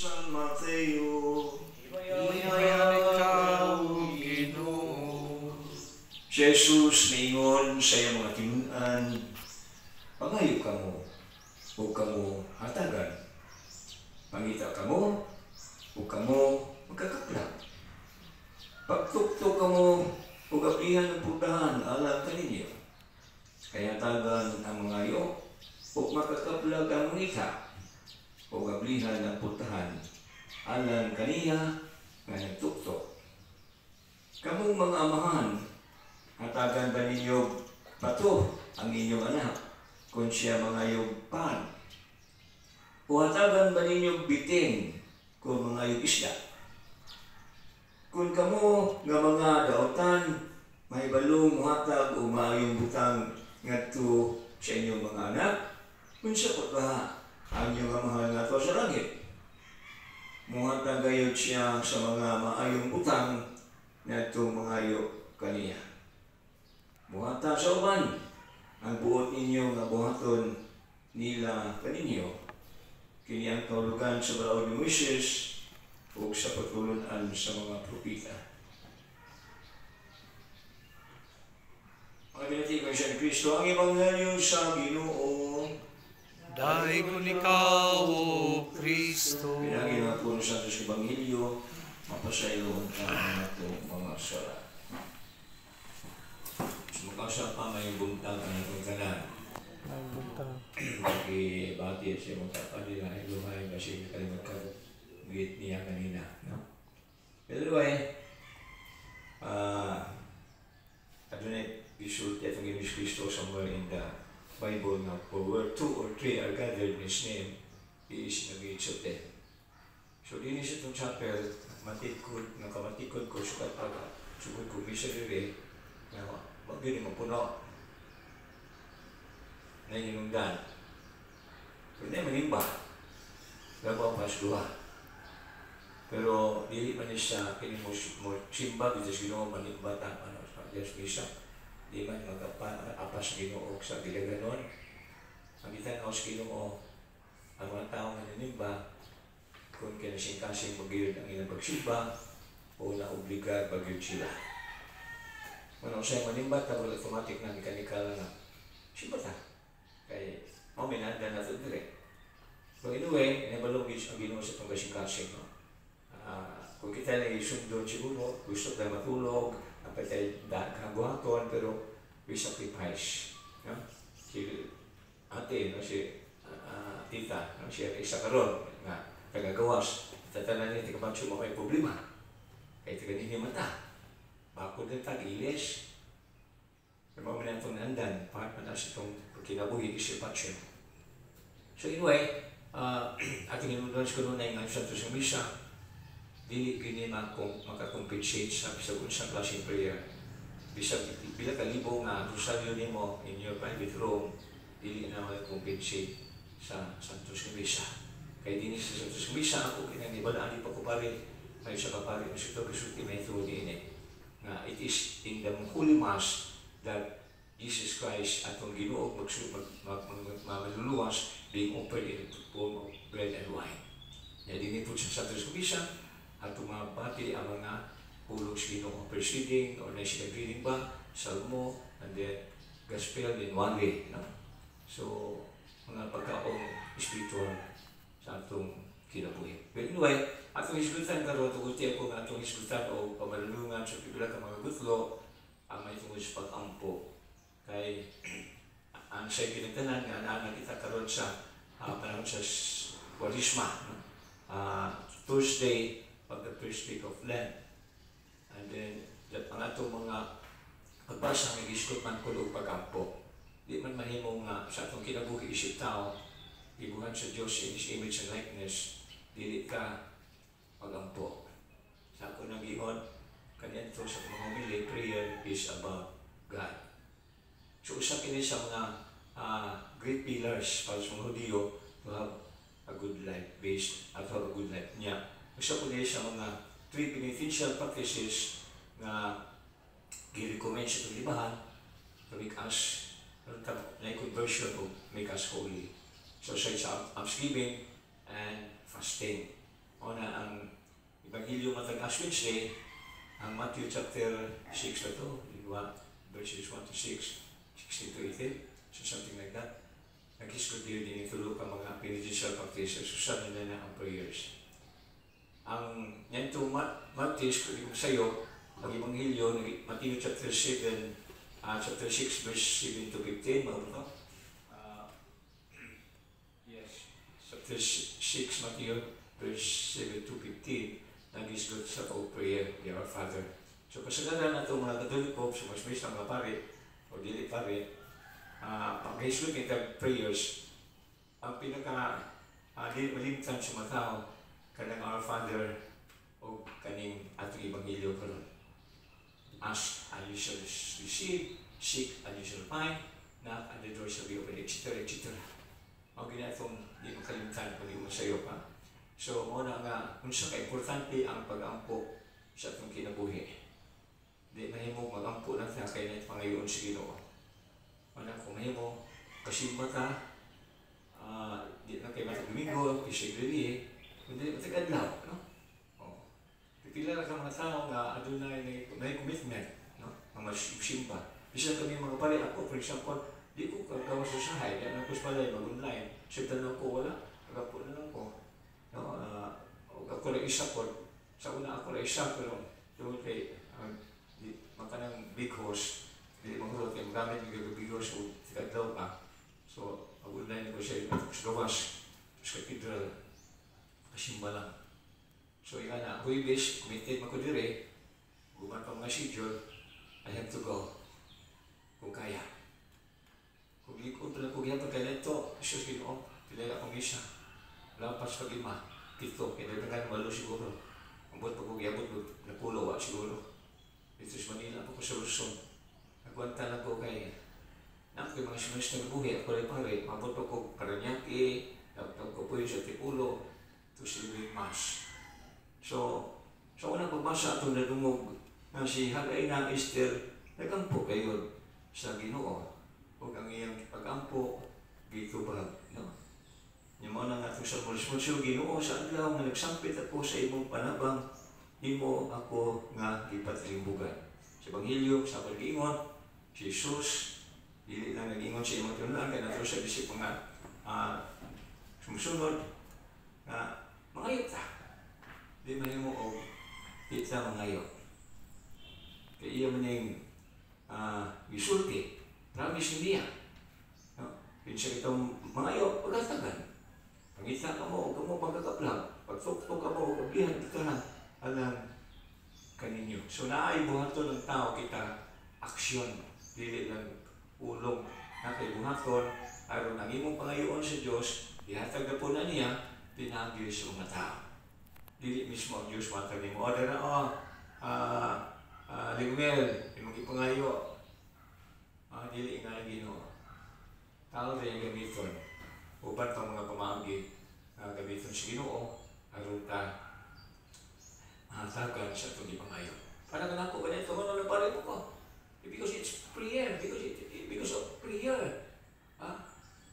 San Mateo. Ibayan ikaw, Ginoo. Si Jesus niingon sa iyang mga tinunan, pangayo ka mo, huwag ka mo hatagan. Pangita ka mo, huwag ka mo magkakaplag. Pagtukto ka mo, huwag aplihan ng puntahan alam ka ninyo. Kaya tagan ang mga iyo, huwag makakaplag ang mangita. Huwag aplihan ng puntahan alam kaniya nga nagtukto. Kamong mga amahan, hatagan ba ninyo pato ang inyong anak kung siya mangayog pan? O hatagan ba ninyo bitin kung mangayog isda? Kung kamo nga mga daotan, may balong hatag o maayong butang ngadto sa inyong mga anak, kung siya pa ba ang inyong mahal nga to sa langit? Muhatag gayod siya sa mga maayong butang ngadto mangayo kaniya. Muhatag sa uban ang buot ninyo nga buhaton nila kaninyo. Kini ang kaulugan sa balaod ni Moises o sa patulunan sa mga propita. Mga binati ko siya ni Kristo, ang Ebanghelyo sa Ginoo. Dahil kung ikaw, O Kristo. Pinagin na po sa Santos Ebanghelyo, mapasayon ang itong mga sara. Sumakasa pa may buntag ang itong kanan. Baki siya magkapadila ay lumay kasi kalimat ka git niya kanina. No? Pero adunay gisulti atong Ginoong Kristo somewhere in the Bible na for where 2 or 3 are gathered in His name, He is nag-iisulti. So din sa itong chapel, nakamatikod ko sukat pag sugod ko misa rin na magiging mapuno na inundan. So hindi manimba. Labaw ang pasluha. Pero dili man siya kini mo simba bitas Ginoo manimba ta ano sa Diyos misa. Di man magapas Ginoo sa gilaganon. Ang bitan sa Ginoo ang mga tao nga nanimba kung kinasing-kasing magyud ang ilang pagsimba o naobligar bagyud sila. Kung siya manimba ta automatic na mekanikal na simba ta. Kaya mo minanda na ito dire. So anyway, nabalong ang Ginoo sa itong kasing-kasing. No? Kung kita na isundon siguro, gusto tayo matulog, dapat tayo buhaton, pero we sacrifice. No? Si ate, no? Si tita, no? Siya isa karon nga tagagawas, tatanan niya, tika pansyo mo may problema. Kaya tika niya mata. Bakod na tag-ilis. Pero mga minatong naandan, part na nasa itong kinabuhi isip pansyo. So anyway, ating inundan sa kanunay nga sa Santos Misa, dili gini makakompensate sa bisag unsang klaseng prayer. Bisag bila ka libo nga rosaryo nimo in your private room, dili na makakompensate sa Santos Misa. Kaya din sa Santos Misa ako kinangibalaan pa ko pare, may sa kapare ng sito kasulti method ini. Nga it is in the Holy Mass that Jesus Christ atong Ginoo magluluwas being offered in the form of bread and wine. Yan din po sa Santos Misa at tumabati ang mga pulong sa Ginoo preceding or national reading ba, salmo, and then gospel in one way. No? So, mga pagkaong spiritual sa atong kinabuhi. But anyway, atong isgutan karon tungkol tiempo nga atong isgutan o pamalulungan sa pipila ka mga gutlo ang may tungkol sa pag-ampo. Kay ang sa'yo kinagtanan nga naanan kita karon sa panahon sa Kwarisma. No? Thursday of the first week of Lent. And then, ang atong mga pagbasa ng iskot man ko o pag-ampo. Di man mahimo nga sa atong kinabuhi isip tao, ibuhan sa Diyos in His image and likeness, dili ka pag-ampo. Sa ako nang ihon, kanyanto sa mga humili, prayer is about God. So, usa kini sa mga great pillars para sa mga Hudiyo to have a good life based at have a good life niya. Usa ko sa mga 3 beneficial practices na gi-recommend sa libahan to make us like conversion o make us holy. So sa almsgiving and fasting. O na ang Ebanghelyo matag Ash Wednesday, ang Matthew chapter 6 na to, diba? Verses 1 to 6, 16 to 18, so something like that. Nag-isgot din itulo ka mga pinijisal practices, susad nila na ang prayers. Ang yan to Matthew, kung sa'yo, ang Ebanghelyo, Matthew chapter 7, chapter 6, verse 7 to 15, mga bro. Yes, chapter 6, Matthew, verse 7 to 15, nag-isgot sa prayer, Dear Our Father. So, kasagaran na ito mga Katoliko, sa mas ng mga pare, o dili pare, pag-isgot ng prayers, ang pinaka-malimtan sa mga tao, kanang Our Father, o kaning atong Ebanghelyo karon. Ask and you shall receive, seek and you shall find, knock and the door shall be open, etc. etc. Ang ginatong di makalimutan kung di mo sayo pa. So, muna nga, unsa ka importante ang pag-ampo sa atong kinabuhi. Di mahimo mag-ampo lang sa kay na pangayoon sa Ginoo. Muna kung mahimo, kasimba ka, di na kayo matag Domingo, isig rini, kundi matag adlaw, no? Pipila lang mga tao nga adunay may commitment, no? Mga simba. Bisa kami mga pare ako, for example, di ko kagawa sa sahay, kaya nagpus palay, mag-online. Siyempre lang ko wala, nagapo na lang ko. No, ako na isa po, sa una ako na isa, pero doon kay, makanang big horse, hindi mahulot kayo, magamit yung big horse, o tikadlaw pa. So, mag-online ko siya, tapos gawas, tapos cathedral, kasimba lang. So, yan na, Huwebes, committed mo ko dire, guman pa mga schedule, I have to go, kung kaya. Kung ikot na kung yan pagkaya ito, Diyos Ginoo, pilala akong isa. Lampas pag ima, pito, kinagdagan malo siguro. Ang buot pag ugyabot, napulo wa siguro. Dito sa Manila, ako sa Luzon. Nagwanta na ko kay, nakoy mga semester na buhi, ako rin pare, mabot ako Paranaque, nagtag ko po yung sa Tipulo, to celebrate Mass. So, sa unang pagbasa ito na dumog na si Hagay na Esther, nagampo kayo sa Ginoo. Huwag ang iyang pag-ampo, dito ba, no? Yung mga nga itong salmon-sponsor, Ginoo sa adlaw nga nagsampit ako sa imong panabang, imo ako nga ipatlimbugan. Sa Ebanghelyo, sa pag-ingon, si Jesus, dili lang nag-ingon sa imong tunan, kaya nato sa bisip mga sumusunod, nga mangayot ta. Di man mo o kita mangayot. Kaya iya man yung isulti, promise niya. No? Pinsa itong mangayot, pagkatagan. Pangita ka mo, huwag mo pagkakaplang. Pagtuktok ka mo, pagbihan ka na alam kaninyo. So naay buhaton ng tao kita, aksyon, dili lang ulong na kay buhaton, aron ang imong pangayoon sa Diyos, ihatag na po na niya, pinagyo sa mga tao. Dili mismo ang Diyos matag ni mo. O na, Ligmel, imong ipangayo, dili nga ang Ginoo. Tao rin yung gamiton. Uban pang mga pamagi na gamiton sa Ginoo, aron ta hatagan sa itong ipangayo. Para ka na ako, ganito, ano na pare mo ko? Because it's prayer, because of prayer.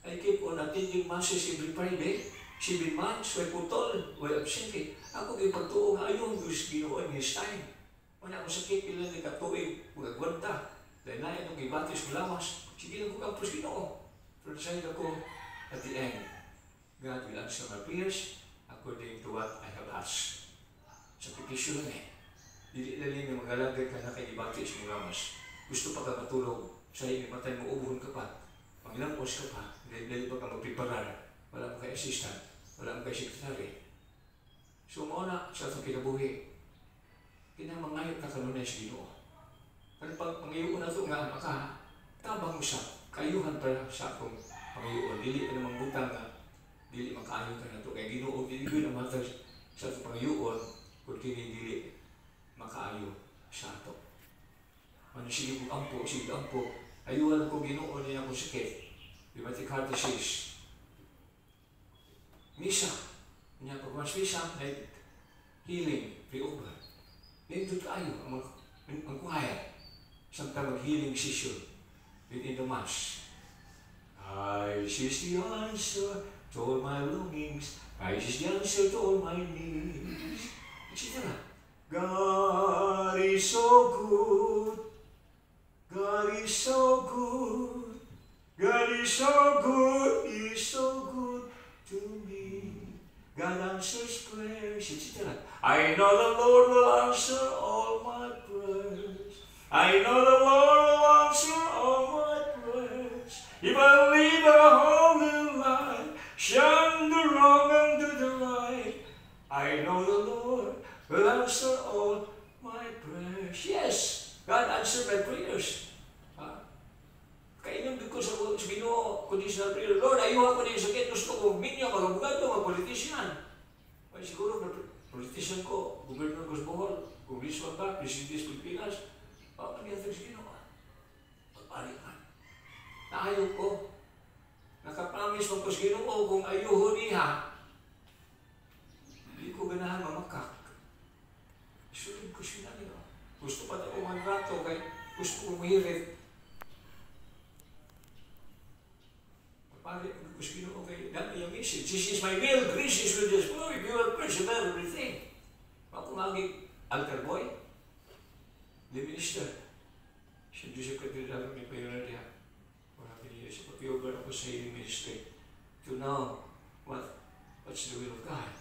I keep on attending masses every Friday, 7 months, way putol, way absent. Ako kay pagtuo nga ayun, Diyos Ginoo in His time. Wala ako sakit, ilan ni katuig, magagwanta. Dahil na itong ibatis mo lamas, sige lang ko kampus Ginoo. Pero sa'yo ako, at the end, God will answer my prayers according to what I have asked. Sakripisyo lang eh. Dili lalim yung magalagay ka na kay ibatis mo lamas. Gusto pa ka matulog, sa'yo may matay mo, ubuhon ka pa. Panglangkos ka pa, dahil pa ka magpreparar. Wala mo kay assistant, wala mo kay secretary. So mauna sa itong kinabuhi, kinamangayot na kanunay sa Ginoo. Pero pag pangayoon na ito nga, makatabang mo siya, kayuhan pa sa akong pangayoon. Dili ka namang butang na, dili makaayon ka na ito. Kaya Ginoo, dili ko na matag sa itong pangayoon, kung dili makaayo sa ito. Ano sige kong ampo, ayuhan ko Ginoo niya akong sakit. Dimatik Heart Disease. Misa, niya pag mas misa, healing, pre-over. Dito tayo, ang kuhaya, samtang mag-healing session within the Mass. Christ is the answer to all my longings, Christ is the answer to all my needs. answers prayers, etc. I know the Lord will answer all my prayers. I know the Lord will answer all my prayers. If I live a holy life, shun the wrong and do the right, I know the Lord will answer all my prayers. Yes, God answered my prayers. Kainom ko sa Ginoo, conditional prayer. Lord, ayaw ako din sakit. Gusto ko minyo, magabugado, mga politician. Ay, siguro, politician ko, gobernador ko sa Bohol, congressman ba, presidente sa Pilipinas, nagyatag sa Ginoo. Pagpalik man. Naayaw ko. Nakapromise mo ko sa Ginoo kung ayuho niya. Hindi ko ganahan mamakak. Isulid ko siya na. Gusto pa ako manrato, kaya gusto ko mahirit. Pagpalik ko sa Ginoo, kaya dami yung message. This is my will, grace is with this glory, you will persevere everything. Ako maging altar boy, the minister. Siya Joseph Cathedral, may payroon niya. Marami niya siya, pag-yoga ako sa healing ministry. To know what's the will of God.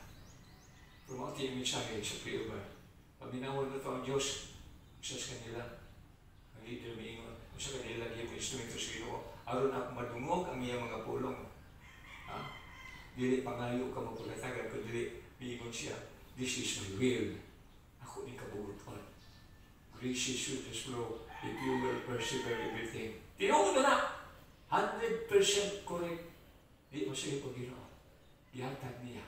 Promote yung mensahe sa payroon. Paminawan na ito ang Diyos, isa sa kanila. Ang leader may ingon, sa kanila yung instrumento sa Ginoo. Aron ako madungog ang iyang mga pulong. Dili pangayo ka magpagatagan, kung dili biingon siya, this is my will. Ako ni kabuguton. Grace is with this flow, if you will persevere everything. Tinuod na 100% correct. Di mo siya ipag Ginoo. Ihatag niya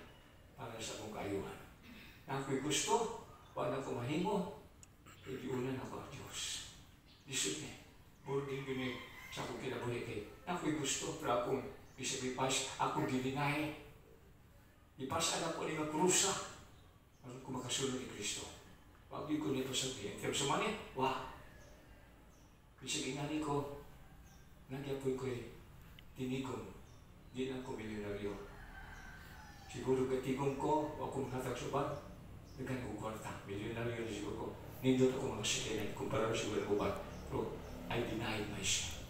para sa kong kaayuhan. Na ako'y gusto, wala na ko mahimo, iunan ako ang Diyos. Disipline. Burden gini sa akong kinabuhi kay ako'y gusto, pero akong isacrifice, akong gilinay. Ipasa na ko ni magkrusa. Aron ko makasunod ni Kristo. Wag ko nito sabihin. Pero sa mani, Bisag inani ko, nagyapoy ko'y tinigong. Di na ko milyonaryo. Siguro katigong ko, o kung natagsuban, nagkan ko kwarta. Milyonaryo na siguro ko. Nindot ako mga sakinan, kumpara siguro ko ba. Pero I denied myself.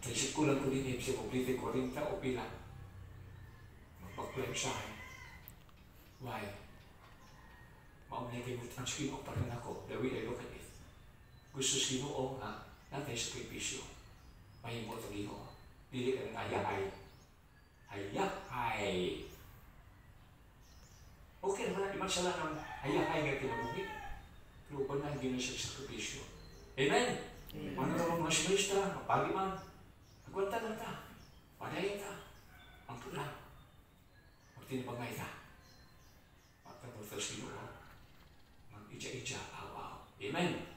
Naisip ko lang ko din siya kumplite 40 o pila. Magpag-claim sa akin. Why? Maunay kayo ang Ginoo para na ako. The way I look at it. Gusto sa Ginoo nga, natin sa sakripisyo. Mahimot ang Ginoo. Dili ka ng ayahay. Ayahay! Okay naman, iman siya lang ng ayahay nga kinabuhi. Pero pa na hindi na siya sakripisyo. Amen? Ano naman mga sinista, mapagi man. Nagwanta lang ta. Padayin ta. Ang pula. Magtinipagay ta. Magtapunta sa Ginoo. Mag-ija-ija, aw-aw. Amen?